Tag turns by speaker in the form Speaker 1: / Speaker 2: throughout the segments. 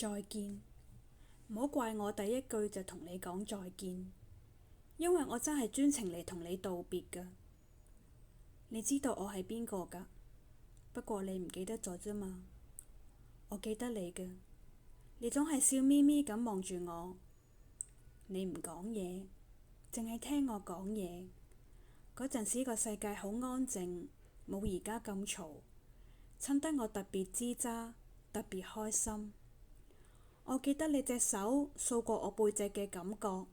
Speaker 1: 再見，唔好怪我第一句就同你講再見，因為我真係專程嚟同你道別㗎。你知道我係邊個㗎？不過你唔記得咗啫嘛。我記得你㗎，你總係笑眯眯咁望住我，你唔講嘢，淨係聽我講嘢。嗰陣時個世界好安靜，冇而家咁嘈，襯得我特別吱喳，特別開心。我記得你隻手掃過我背脊嘅感覺，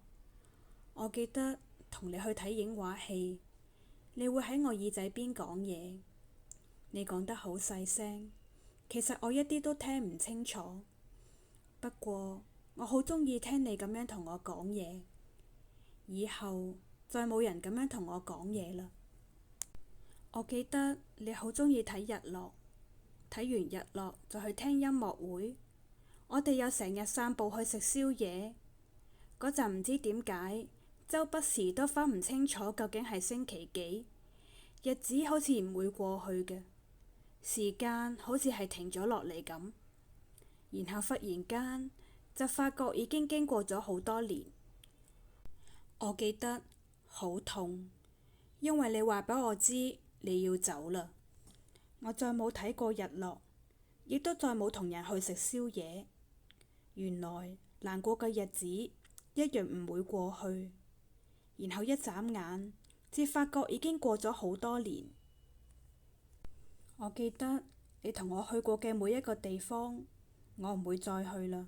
Speaker 1: 我記得同你去睇影畫戲，你會喺我耳仔邊講嘢，你講得好細聲，其實我一啲都聽唔清楚。不過我好鍾意聽你咁樣同我講嘢，以後再冇人咁樣同我講嘢啦。我記得你好鍾意睇日落，睇完日落就去聽音樂會。我哋又成日散步去食宵夜，嗰陣唔知點解，周不時都分唔清楚究竟係星期幾，日子好似唔會過去嘅，時間好似係停咗落嚟咁，然後忽然間就發覺已經經過咗好多年。我記得好痛，因為你話畀我知你要走啦，我再冇睇過日落，亦都再冇同人去食宵夜。原來難過嘅日子一樣唔會過去，然後一眨眼，至發覺已經過咗好多年。我記得你同我去過嘅每一個地方，我唔會再去啦。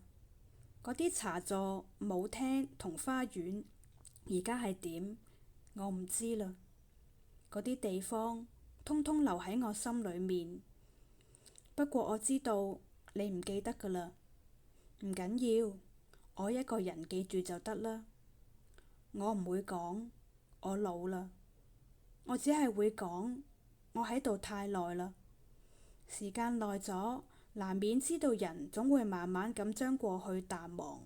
Speaker 1: 嗰啲茶座、舞廳同花園，而家係點，我唔知啦。嗰啲地方，通通留喺我心裏面。不過我知道你唔記得㗎啦。唔緊要，我一個人記住就得啦。我唔會講我老啦，我只係會講我喺度太耐啦。時間耐咗，難免知道人總會慢慢咁將過去淡忘，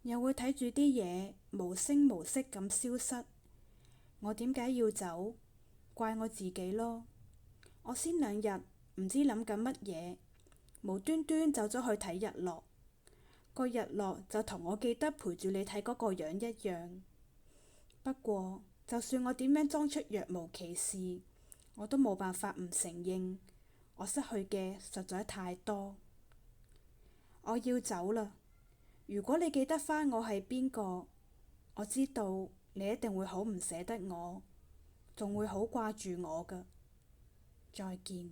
Speaker 1: 又會睇住啲嘢無聲無息咁消失。我點解要走？怪我自己咯。我先兩日唔知諗緊乜嘢，無端端走咗去睇日落。個日落就同我記得陪住你睇嗰個樣一樣。不過就算我點樣裝出若無其事，我都冇辦法唔承認我失去嘅實在太多。我要走啦。如果你記得返我係邊個，我知道你一定會好唔捨得我，仲會好掛住我㗎。再見。